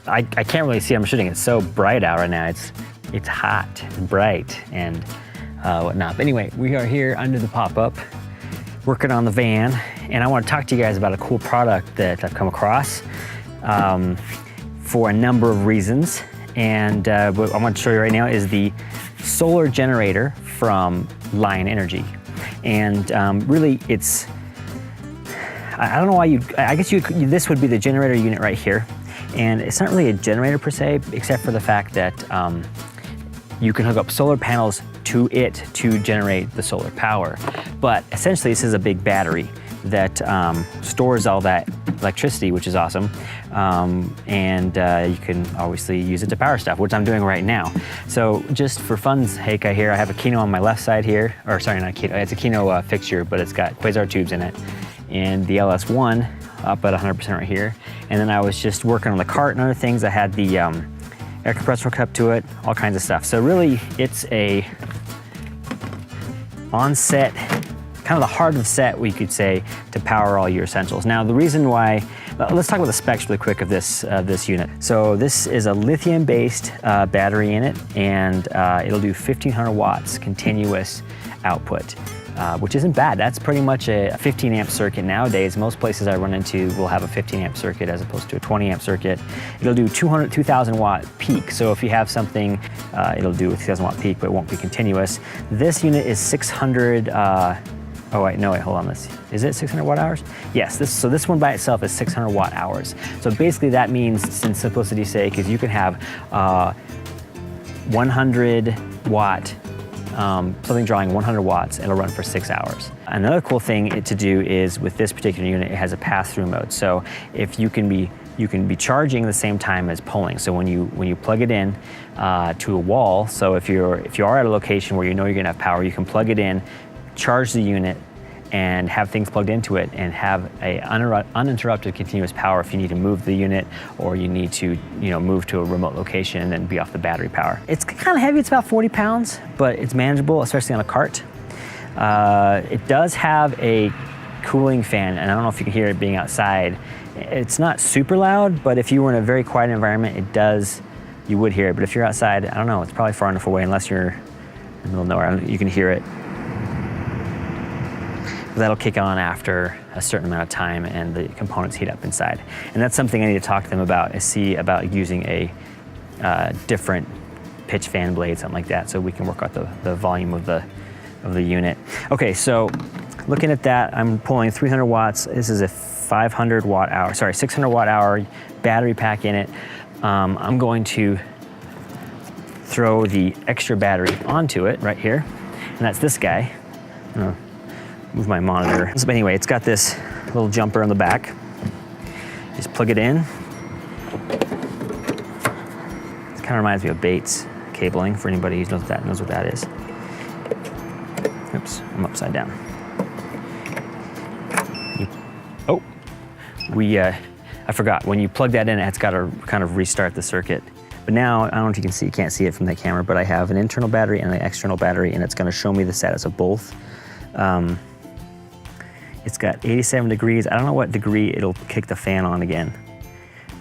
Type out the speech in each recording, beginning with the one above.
I can't really see I'm shooting. It's so bright out right now. It's hot and bright and whatnot. But anyway, we are here under the pop-up working on the van, and I want to talk to you guys about a cool product that I've come across for a number of reasons. And what I want to show you right now is the solar generator from Lion Energy. And really it's, I don't know why I guess this would be the generator unit right here. And it's not really a generator per se, except for the fact that you can hook up solar panels to it to generate the solar power. But essentially this is a big battery that stores all that electricity, which is awesome. And you can obviously use it to power stuff, which I'm doing right now. So just for fun's sake, I have a Kino on my left side here, or sorry, not a Kino, it's a Kino fixture, but it's got Quasar tubes in it. And the LS1 up at 100% right here. And then I was just working on the cart and other things. I had the air compressor hooked up to it, all kinds of stuff. So really it's a on-set, kind of the heart of the set, we could say, to power all your essentials. Now, the reason why, let's talk about the specs really quick of this unit. So this is a lithium-based battery in it, and it'll do 1,500 watts continuous output, which isn't bad. That's pretty much a 15 amp circuit nowadays. Most places I run into will have a 15 amp circuit as opposed to a 20 amp circuit. It'll do 2,000 watt peak. So if you have something, it'll do a 2,000 watt peak, but it won't be continuous. This unit is 600, oh wait, no, wait, hold on. Is it 600 watt hours? Yes, so this one by itself is 600 watt hours. So basically that means, in simplicity's sake, is you can have 100 watt, something drawing 100 watts, it'll run for 6 hours. Another cool thing to do is with this particular unit, it has a pass-through mode. So if you can be charging the same time as pulling. So when you plug it in to a wall, so if you are at a location where you know you're gonna have power, you can plug it in, charge the unit, and have things plugged into it and have a uninterrupted continuous power if you need to move the unit or you need to move to a remote location and then be off the battery power. It's kind of heavy, it's about 40 pounds, but it's manageable, especially on a cart. It does have a cooling fan, and I don't know if you can hear it being outside. It's not super loud, but if you were in a very quiet environment, you would hear it. But if you're outside, I don't know, it's probably far enough away unless you're in the middle of nowhere, you can hear it. That'll kick on after a certain amount of time and the components heat up inside. And that's something I need to talk to them about, is see about using a different pitch fan blade, something like that, so we can work out the volume of the unit. Okay, so looking at that, I'm pulling 300 watts. This is a 600 watt hour battery pack in it. I'm going to throw the extra battery onto it right here, and that's this guy. Move my monitor. But anyway, it's got this little jumper on the back. Just plug it in. It kind of reminds me of Bates cabling for anybody who knows what that is. Oops, I'm upside down. I forgot, when you plug that in, it's got to kind of restart the circuit. But now, I don't know if you can see, you can't see it from the camera, but I have an internal battery and an external battery, and it's going to show me the status of both. It's got 87 degrees. I don't know what degree it'll kick the fan on again,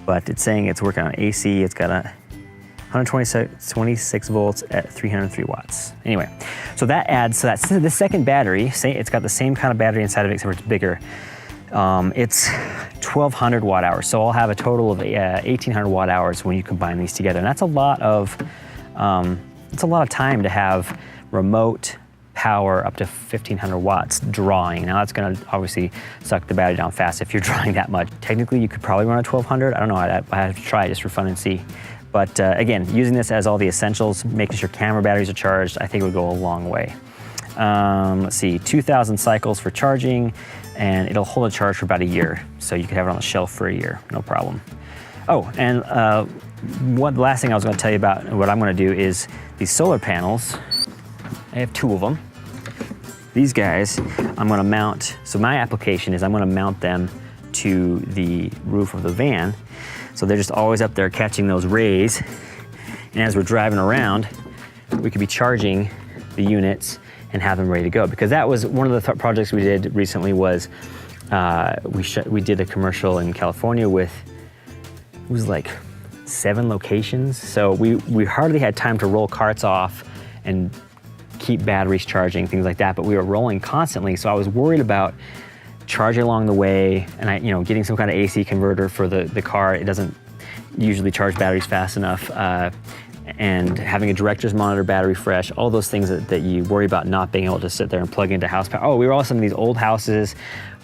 but it's saying it's working on AC. It's got a 126 volts at 303 watts. Anyway, so that adds, so that's the second battery. It's got the same kind of battery inside of it, except for it's bigger. It's 1,200 watt hours. So I'll have a total of 1,800 watt hours when you combine these together. And that's a lot of time to have remote power up to 1,500 watts drawing. Now that's gonna obviously suck the battery down fast if you're drawing that much. Technically, you could probably run a 1,200. I don't know, I have to try it just for fun and see. But again, using this as all the essentials, making sure camera batteries are charged, I think it would go a long way. Let's see, 2,000 cycles for charging, and it'll hold a charge for about a year. So you could have it on the shelf for a year, no problem. Oh, and the last thing I was gonna tell you about, what I'm gonna do is these solar panels. I have 2 of them. These guys, I'm gonna mount, so my application is I'm gonna mount them to the roof of the van. So they're just always up there catching those rays. And as we're driving around, we could be charging the units and have them ready to go. Because that was one of the projects we did recently was, we did a commercial in California with, it was like 7 locations. So we hardly had time to roll carts off and keep batteries charging, things like that, but we were rolling constantly. So I was worried about charging along the way, and getting some kind of AC converter for the car. It doesn't usually charge batteries fast enough. And having a director's monitor battery fresh, all those things that you worry about not being able to sit there and plug into house power. Oh, we were also in these old houses.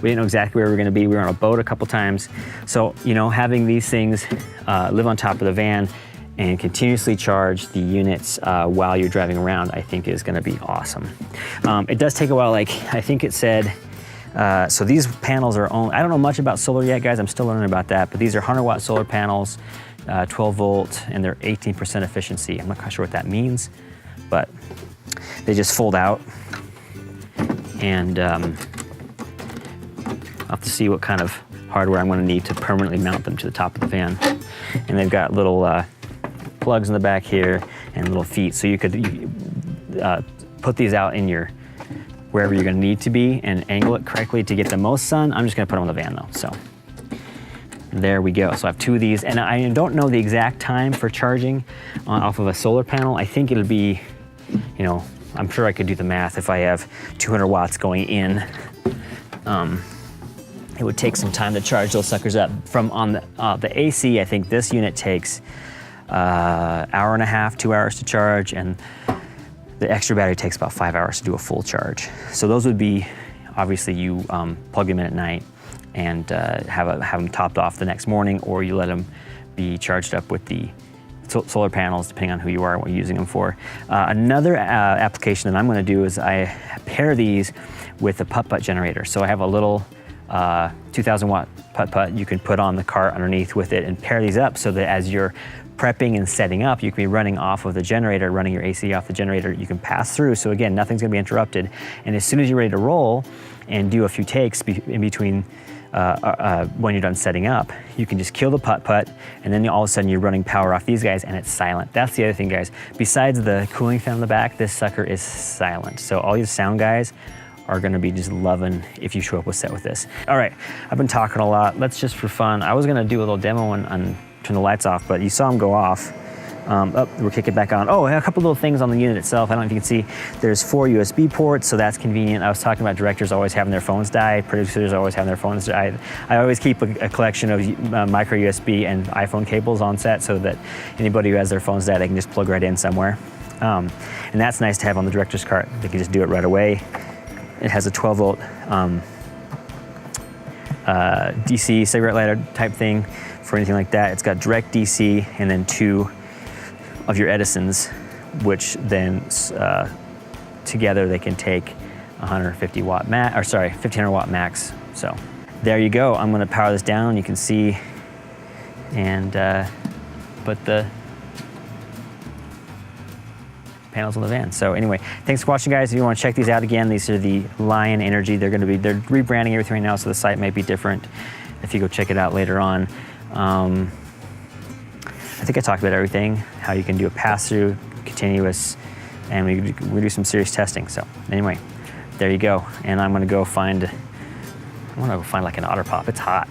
We didn't know exactly where we were gonna be. We were on a boat a couple times. So, having these things live on top of the van and continuously charge the units while you're driving around, I think is gonna be awesome. It does take a while, like I think it said, so these panels are only, I don't know much about solar yet, guys. I'm still learning about that, but these are 100-watt solar panels, 12 volt, and they're 18% efficiency. I'm not quite sure what that means, but they just fold out. And I'll have to see what kind of hardware I'm gonna need to permanently mount them to the top of the van. And they've got little plugs in the back here and little feet, so you could put these out in your, wherever you're gonna need to be and angle it correctly to get the most sun. I'm just gonna put them on the van though, so. There we go. So I have 2 of these, and I don't know the exact time for charging off of a solar panel. I think it'll be, I'm sure I could do the math. If I have 200 watts going in, it would take some time to charge those suckers up. From on the AC, I think this unit takes hour and a half, 2 hours to charge, and the extra battery takes about 5 hours to do a full charge. So those would be, obviously you plug them in at night and have them topped off the next morning, or you let them be charged up with the solar panels, depending on who you are and what you're using them for. Another application that I'm gonna do is I pair these with a putt-putt generator. So I have a little 2,000 watt putt-putt you can put on the cart underneath with it and pair these up so that as you're prepping and setting up, you can be running off of the generator, running your AC off the generator, you can pass through. So again, nothing's gonna be interrupted. And as soon as you're ready to roll and do a few takes in between when you're done setting up, you can just kill the putt-putt, and then all of a sudden you're running power off these guys and it's silent. That's the other thing, guys. Besides the cooling fan on the back, this sucker is silent. So all you sound guys are gonna be just loving if you show up with set with this. All right, I've been talking a lot. Let's just for fun, I was gonna do a little demo and turn the lights off, but you saw them go off. We're kicking back on. Oh, a couple little things on the unit itself. I don't know if you can see, there's 4 USB ports, so that's convenient. I was talking about directors always having their phones die, producers always having their phones die. I always keep a collection of micro USB and iPhone cables on set so that anybody who has their phones die, they can just plug right in somewhere. And that's nice to have on the director's cart. They can just do it right away. It has a 12 volt DC cigarette lighter type thing for anything like that. It's got direct DC and then 2 of your Edisons, which then together they can take 150 watt max, or sorry, 1500 watt max. So there you go. I'm gonna power this down, you can see, and put the panels on the van. So anyway, thanks for watching, guys. If you want to check these out again, these are the Lion Energy. They're rebranding everything right now, so the site might be different if you go check it out later on. I think I talked about everything, how you can do a pass-through, continuous, and we do some serious testing. So anyway, there you go. And I'm gonna go find like an otter pop. It's hot.